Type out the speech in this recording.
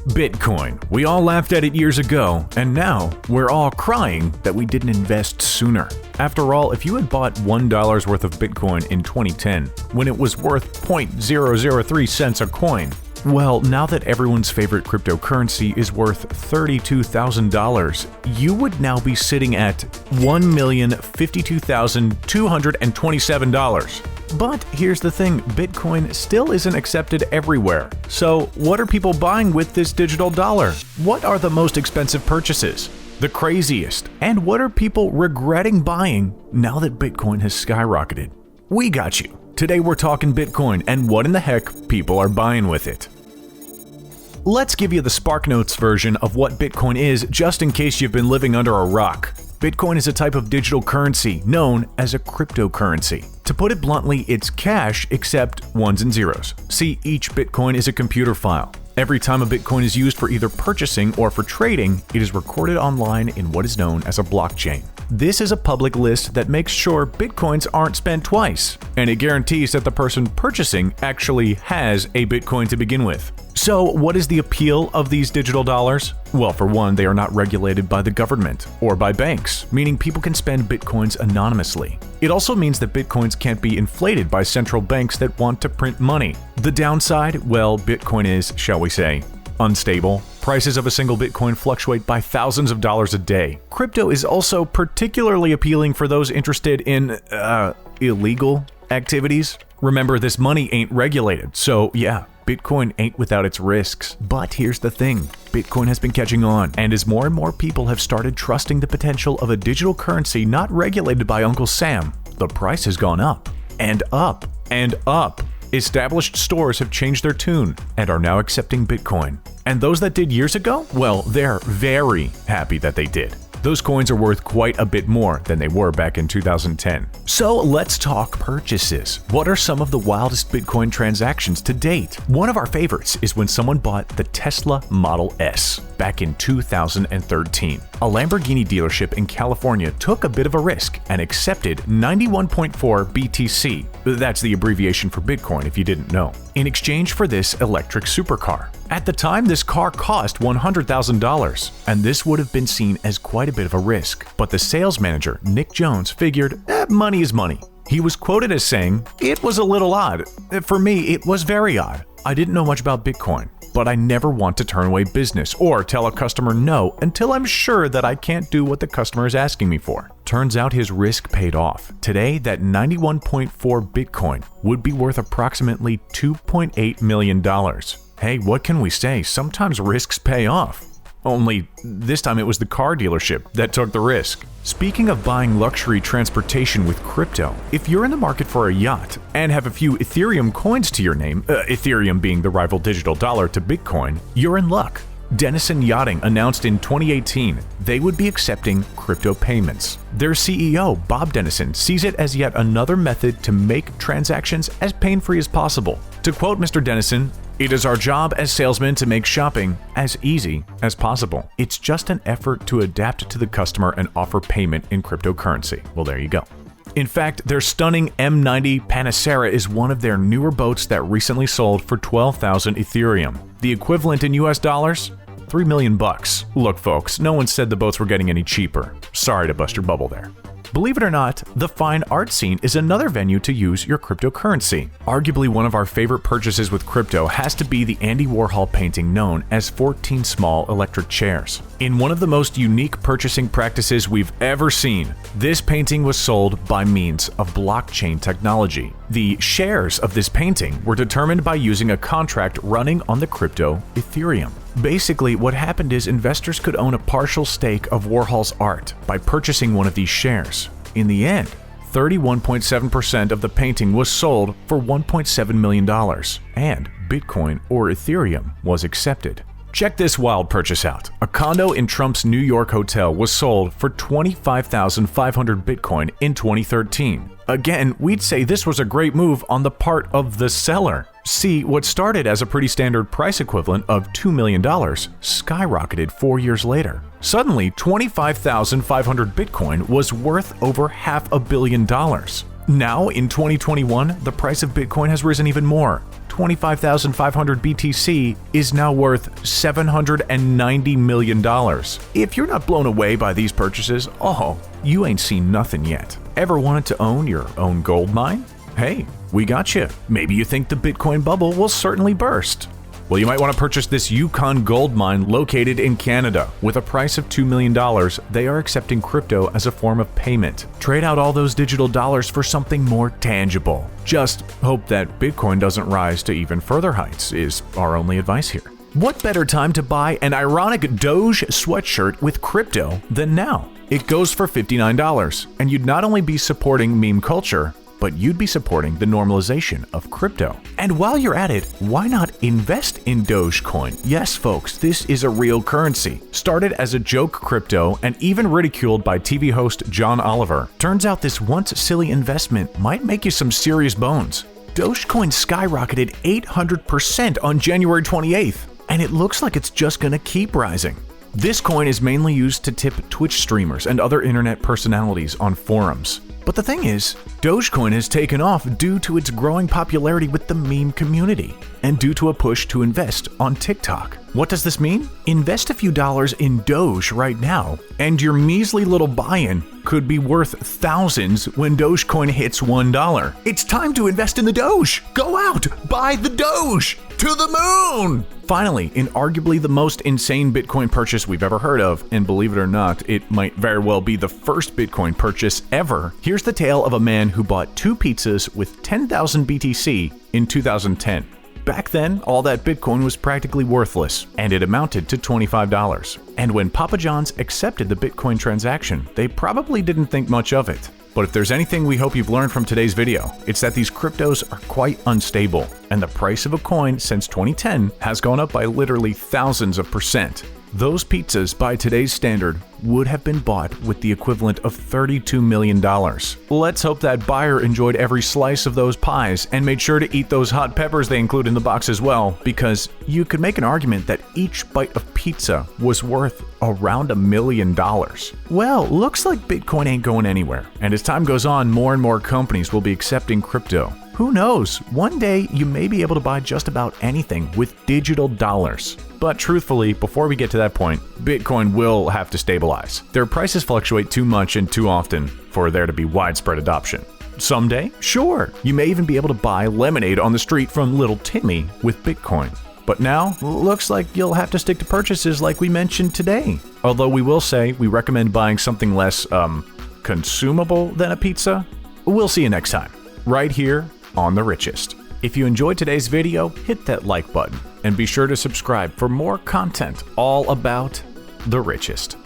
Bitcoin. We all laughed at it years ago, and now we're all crying that we didn't invest sooner. After all, if you had bought $1 worth of Bitcoin in 2010, when it was worth 0.003 cents a coin, well, now that everyone's favorite cryptocurrency is worth $32,000, you would now be sitting at $1,052,227. But here's the thing, Bitcoin still isn't accepted everywhere. So what are people buying with this digital dollar? What are the most expensive purchases? The craziest? And what are people regretting buying now that Bitcoin has skyrocketed? We got you. Today we're talking Bitcoin and what in the heck people are buying with it. Let's give you the SparkNotes version of what Bitcoin is, just in case you've been living under a rock. Bitcoin is a type of digital currency known as a cryptocurrency. To put it bluntly, it's cash except ones and zeros. See, each Bitcoin is a computer file. Every time a Bitcoin is used for either purchasing or for trading, it is recorded online in what is known as a blockchain. This is a public list that makes sure Bitcoins aren't spent twice, and it guarantees that the person purchasing actually has a Bitcoin to begin with. So, what is the appeal of these digital dollars? Well, for one, they are not regulated by the government or by banks, meaning people can spend Bitcoins anonymously. It also means that Bitcoins can't be inflated by central banks that want to print money. The downside? Well, Bitcoin is, shall we say, unstable. Prices of a single Bitcoin fluctuate by thousands of dollars a day. Crypto is also particularly appealing for those interested in, illegal activities. Remember, this money ain't regulated, so yeah, Bitcoin ain't without its risks. But here's the thing, Bitcoin has been catching on, and as more and more people have started trusting the potential of a digital currency not regulated by Uncle Sam, the price has gone up, and up, and up. Established stores have changed their tune and are now accepting Bitcoin. And those that did years ago, well, they're very happy that they did. Those coins are worth quite a bit more than they were back in 2010. So let's talk purchases. What are some of the wildest Bitcoin transactions to date? One of our favorites is when someone bought the Tesla Model S back in 2013. A Lamborghini dealership in California took a bit of a risk and accepted 91.4 BTC. That's the abbreviation for Bitcoin if you didn't know, in exchange for this electric supercar. At the time, this car cost $100,000, and this would have been seen as quite a bit of a risk. But the sales manager, Nick Jones, figured, money is money. He was quoted as saying, "It was a little odd. For me, it was very odd. I didn't know much about Bitcoin, but I never want to turn away business or tell a customer no until I'm sure that I can't do what the customer is asking me for." Turns out his risk paid off. Today, that 91.4 Bitcoin would be worth approximately $2.8 million. Hey, what can we say? Sometimes risks pay off. Only this time it was the car dealership that took the risk. Speaking of buying luxury transportation with crypto, if you're in the market for a yacht and have a few Ethereum coins to your name, Ethereum being the rival digital dollar to Bitcoin, you're in luck. Denison Yachting announced in 2018 they would be accepting crypto payments. Their CEO, Bob Dennison, sees it as yet another method to make transactions as pain-free as possible. To quote Mr. Dennison, "It is our job as salesmen to make shopping as easy as possible. It's just an effort to adapt to the customer and offer payment in cryptocurrency." Well, there you go. In fact, their stunning M90 Panacera is one of their newer boats that recently sold for 12,000 Ethereum. The equivalent in US dollars? $3 million. Look, folks, no one said the boats were getting any cheaper. Sorry to bust your bubble there. Believe it or not, the fine art scene is another venue to use your cryptocurrency. Arguably one of our favorite purchases with crypto has to be the Andy Warhol painting known as 14 Small Electric Chairs. In one of the most unique purchasing practices we've ever seen, this painting was sold by means of blockchain technology. The shares of this painting were determined by using a contract running on the crypto Ethereum. Basically, what happened is investors could own a partial stake of Warhol's art by purchasing one of these shares. In the end, 31.7% of the painting was sold for $1.7 million, and Bitcoin or Ethereum was accepted. Check this wild purchase out. A condo in Trump's New York hotel was sold for 25,500 Bitcoin in 2013. Again, we'd say this was a great move on the part of the seller. See, what started as a pretty standard price equivalent of $2 million skyrocketed 4 years later. Suddenly, 25,500 Bitcoin was worth over $500 million. Now, in 2021, the price of Bitcoin has risen even more. 25,500 BTC is now worth $790 million. If you're not blown away by these purchases, you ain't seen nothing yet. Ever wanted to own your own gold mine? Hey, we got you. Maybe you think the Bitcoin bubble will certainly burst. Well, you might want to purchase this Yukon gold mine located in Canada. With a price of $2 million, they are accepting crypto as a form of payment. Trade out all those digital dollars for something more tangible. Just hope that Bitcoin doesn't rise to even further heights is our only advice here. What better time to buy an ironic Doge sweatshirt with crypto than now? It goes for $59, and you'd not only be supporting meme culture, but you'd be supporting the normalization of crypto. And while you're at it, why not invest in Dogecoin? Yes, folks, this is a real currency. Started as a joke crypto and even ridiculed by TV host John Oliver. Turns out this once silly investment might make you some serious bones. Dogecoin skyrocketed 800% on January 28th, and it looks like it's just gonna keep rising. This coin is mainly used to tip Twitch streamers and other internet personalities on forums. But the thing is, Dogecoin has taken off due to its growing popularity with the meme community and due to a push to invest on TikTok. What does this mean? Invest a few dollars in Doge right now, and your measly little buy-in could be worth thousands when Dogecoin hits $1. It's time to invest in the Doge! Go out! Buy the Doge! To the moon! Finally, in arguably the most insane Bitcoin purchase we've ever heard of, and believe it or not, it might very well be the first Bitcoin purchase ever, here's the tale of a man who bought 2 pizzas with 10,000 BTC in 2010. Back then, all that Bitcoin was practically worthless, and it amounted to $25. And when Papa John's accepted the Bitcoin transaction, they probably didn't think much of it. But if there's anything we hope you've learned from today's video, it's that these cryptos are quite unstable, and the price of a coin since 2010 has gone up by literally thousands of %. Those pizzas, by today's standard, would have been bought with the equivalent of $32 million. Let's hope that buyer enjoyed every slice of those pies and made sure to eat those hot peppers they include in the box as well, because you could make an argument that each bite of pizza was worth around $1 million. Well, looks like Bitcoin ain't going anywhere, and as time goes on, more and more companies will be accepting crypto. Who knows? One day you may be able to buy just about anything with digital dollars. But truthfully, before we get to that point, Bitcoin will have to stabilize. Their prices fluctuate too much and too often for there to be widespread adoption. Someday, sure, you may even be able to buy lemonade on the street from Little Timmy with Bitcoin. But now, looks like you'll have to stick to purchases like we mentioned today. Although we will say we recommend buying something less, consumable than a pizza. We'll see you next time, right here on The Richest. If you enjoyed today's video, hit that like button and be sure to subscribe for more content all about The Richest.